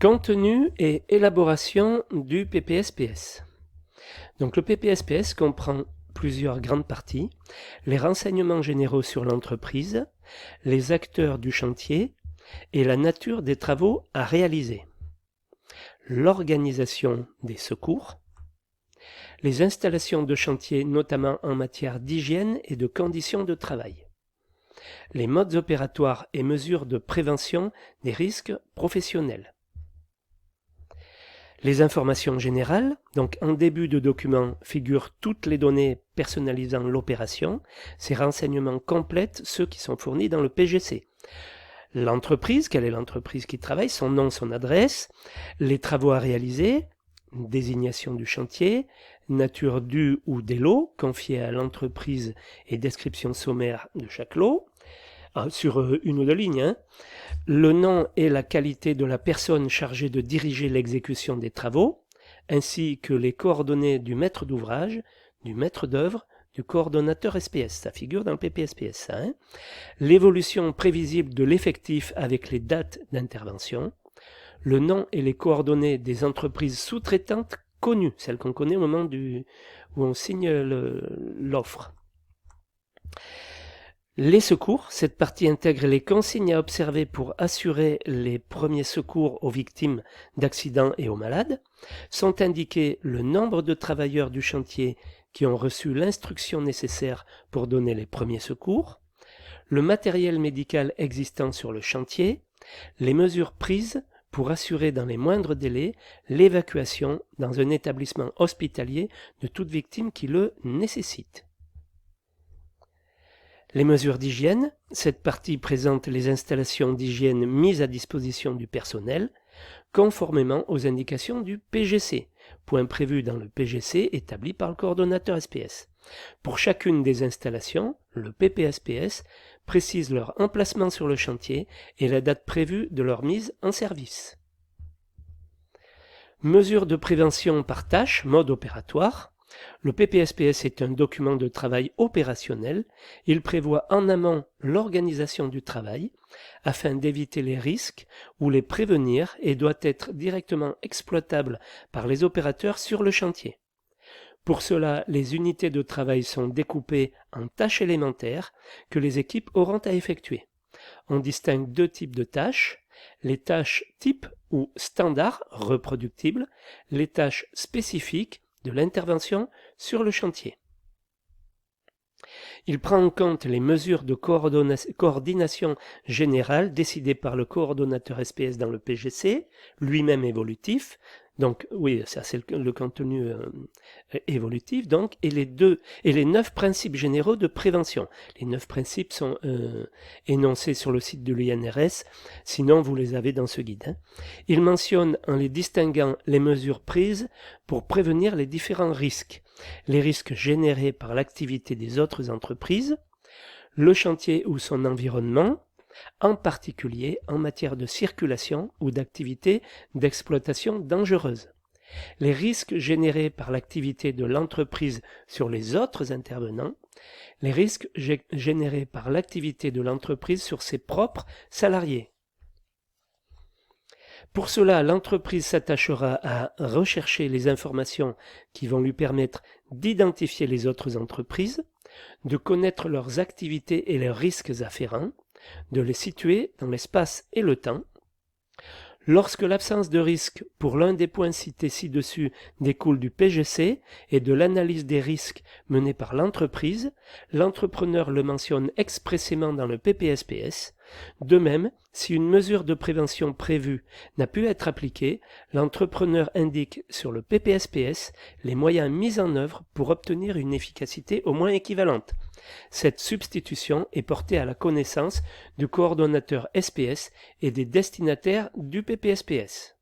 Contenu et élaboration du PPSPS. Donc le PPSPS comprend plusieurs grandes parties: les renseignements généraux sur l'entreprise, les acteurs du chantier et la nature des travaux à réaliser, l'organisation des secours, les installations de chantier notamment en matière d'hygiène et de conditions de travail, les modes opératoires et mesures de prévention des risques professionnels. Les informations générales, donc en début de document figurent toutes les données personnalisant l'opération. Ces renseignements complètent ceux qui sont fournis dans le PGC. L'entreprise, quelle est l'entreprise qui travaille, son nom, son adresse, les travaux à réaliser, désignation du chantier, nature du ou des lots confiés à l'entreprise et description sommaire de chaque lot, sur une ou deux lignes, le nom et la qualité de la personne chargée de diriger l'exécution des travaux, ainsi que les coordonnées du maître d'ouvrage, du maître d'œuvre, du coordonnateur SPS, ça figure dans le PPSPS, l'évolution prévisible de l'effectif avec les dates d'intervention, le nom et les coordonnées des entreprises sous-traitantes connues, celles qu'on connaît au moment où on signe l'offre. Les secours, cette partie intègre les consignes à observer pour assurer les premiers secours aux victimes d'accidents et aux malades. Sont indiqués le nombre de travailleurs du chantier qui ont reçu l'instruction nécessaire pour donner les premiers secours, le matériel médical existant sur le chantier, les mesures prises pour assurer dans les moindres délais l'évacuation dans un établissement hospitalier de toute victime qui le nécessite. Les mesures d'hygiène, cette partie présente les installations d'hygiène mises à disposition du personnel, conformément aux indications du PGC, point prévu dans le PGC établi par le coordonnateur SPS. Pour chacune des installations, le PPSPS précise leur emplacement sur le chantier et la date prévue de leur mise en service. Mesures de prévention par tâche, mode opératoire. Le PPSPS est un document de travail opérationnel. Il prévoit en amont l'organisation du travail afin d'éviter les risques ou les prévenir et doit être directement exploitable par les opérateurs sur le chantier. Pour cela, les unités de travail sont découpées en tâches élémentaires que les équipes auront à effectuer. On distingue deux types de tâches: les tâches type ou standard reproductibles, les tâches spécifiques de l'intervention sur le chantier. Il prend en compte les mesures de coordination générale décidées par le coordonnateur SPS dans le PGC, lui-même évolutif. Donc oui, ça c'est le contenu évolutif, donc, et les 9 principes généraux de prévention. Les 9 principes sont énoncés sur le site de l'INRS, sinon vous les avez dans ce guide. Il mentionne en les distinguant les mesures prises pour prévenir les différents risques: les risques générés par l'activité des autres entreprises, le chantier ou son environnement, en particulier en matière de circulation ou d'activité d'exploitation dangereuse, les risques générés par l'activité de l'entreprise sur les autres intervenants, les risques générés par l'activité de l'entreprise sur ses propres salariés. Pour cela, l'entreprise s'attachera à rechercher les informations qui vont lui permettre d'identifier les autres entreprises, de connaître leurs activités et leurs risques afférents, de les situer dans l'espace et le temps. Lorsque l'absence de risque pour l'un des points cités ci-dessus découle du PGC et de l'analyse des risques menée par l'entreprise, l'entrepreneur le mentionne expressément dans le PPSPS. De même, si une mesure de prévention prévue n'a pu être appliquée, l'entrepreneur indique sur le PPSPS les moyens mis en œuvre pour obtenir une efficacité au moins équivalente. Cette substitution est portée à la connaissance du coordonnateur SPS et des destinataires du PPSPS.